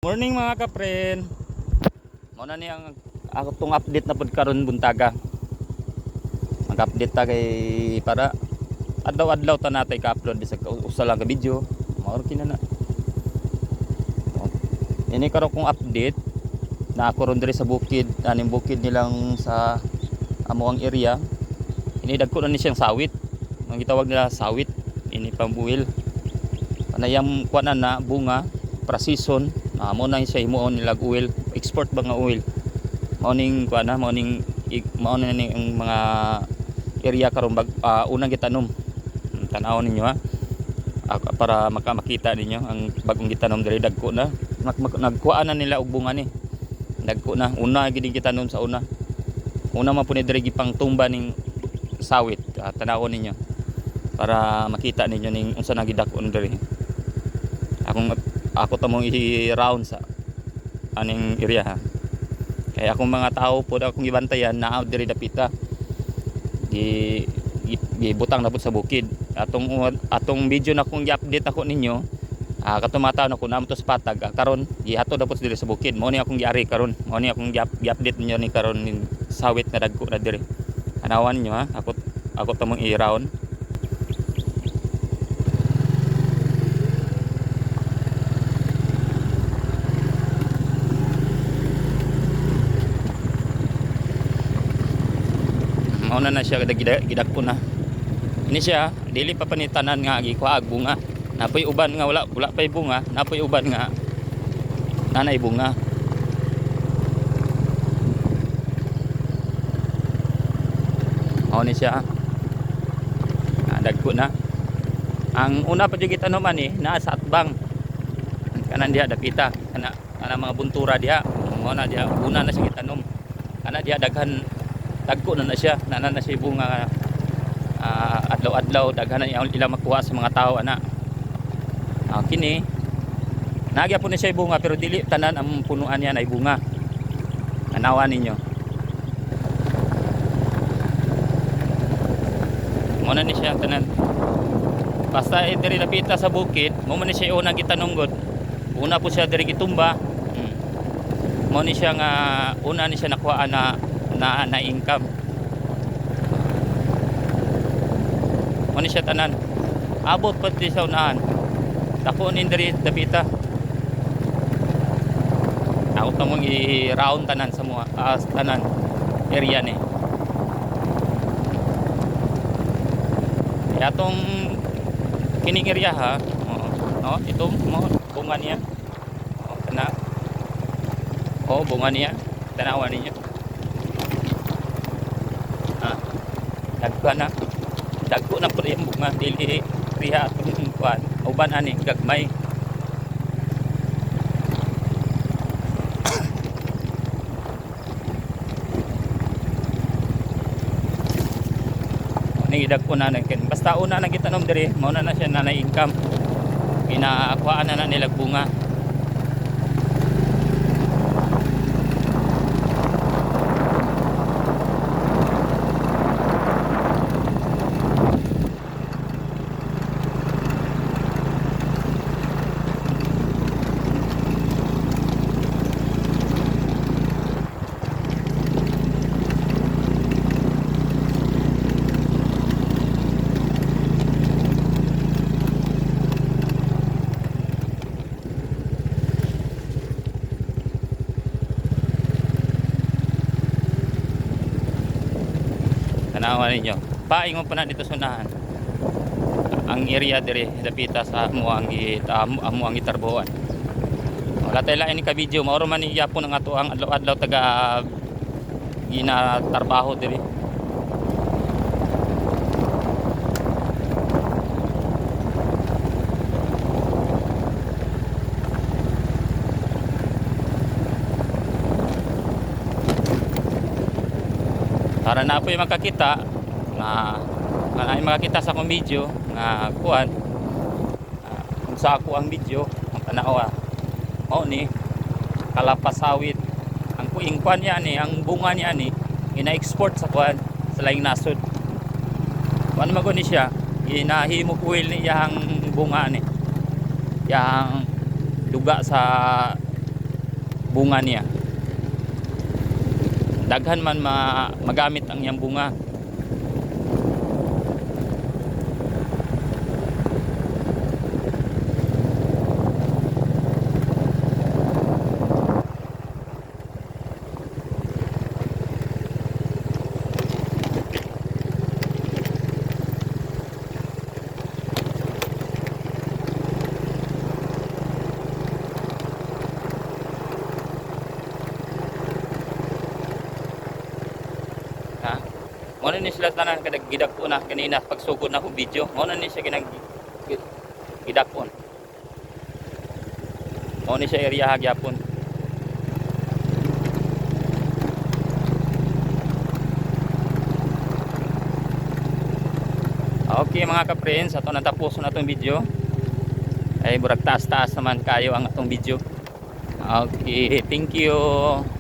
Morning mga kapren. Muna ni ang ako tong update na pud karon buntaga. Mag-update ta kay para adlaw-adlaw ta natay ka-upload sa usa lang ka video. Mao kina na. Ini karon kong update na ako ron diri sa bukid, aning bukid nilang sa amuang area. Ini dagko na ni siyang sawit. Ang gitawag nila sawit, ini pambuil. Panayam kuan na bunga, pra-season. Mo na siya himuon nilag oil, export ba nga oil. Mao ning kuan na, mao ning ang mga area karon unang gitanom. Tan-aw ninyo ha. Para makita ninyo ang bagong gitanom diri dagko na. Nagkuan na nila og bunga ni. Dagko na una gid gitanom sa una. Una man pud diri gipang tumba ning sawit. Tan-awon ninyo para makita ninyo ning unsa na gidakon diri. Ako tamong i-round sa aning area ha. Kaya akong mga tao po akong gibantayan na diri dapita. Gibutang na po sa bukid. Atong video na kung i-update ako ninyo. Katumataw na ko na to sa patag. Karon gihatod na po diri sa bukid. Mao ni akong giari karon. Mao ni akong i-update ninyo ni karon ning sawit na dagko na diri. Anawan ninyo ha. Ako tamong i-round. Mauna na siya gidagko na. Ini siya dili pa panitanan nga gikuag bunga. Napoy uban nga wala pay bunga, napoy uban nga nanay bunga. Mao ni siya. Dagko na. Ang una pa jud gitanom ani naa sa atbang. Kanan diha dapita, kana mga buntura diha. Mao na diha una na siya gitanom. Kana diha daghan dagko na siya, nana na siya bunga. Adlaw-adlaw daghan na ilang makuha sa mga tao ana. Kini nagya po na siya bunga pero dili tanan ang punuan niya ay bunga. Anawan ninyo. Muna ni siya tanan. Basta diri napita sa bukid, mo man ni siya una gitanom god. Una po siya diri gitumba. Mo ni siya nga una ni siya nakuha na income. Ano siya tanan? Abot pati sa unahan. Dako ni diri dapita. Ako tamong i-round tanan sa mga tanan area ni. Kaya tong kining area ha. No, ito mo bunga niya. Kana. Bunga niya. Tanawan niyo. Dagko na po yung bunga dili riha atong kuan uban ani gagmay. Ni dagko na ken basta una na gitanom diri mao na siya nanay income. Inaakwaan na nila bunga. Tanawan ninyo. Paingon pa na dito sa unahan. Ang area diri dapita sa amuang gitarboan. Wala tay lain ni ka video, maoro man ni yapon ang ato ang adlaw-adlaw taga ginatarbaho diri. Para na po yung makakita na ay makakita sa akong video nga kuan kung sa ako ang video ang tanawa mao ni kalapasawit ang kuing kuan niya ni ang bunga niya ni ina-export sa kuan sa laing nasod. Kuan mago ni siya ginahimo oil ni yang bunga ni yang duga sa bunga niya. Daghan man magamit ang iyang bunga. Ha? Muna ni sila tanan gidak na kanina pagsugod na ko video. Muna ni siya gidakon. Muna ni siya area hagyapon. Okay mga ka-friends, ato natapos na itong video. Ay burag taas-taas naman kayo ang atong video. Okay, thank you.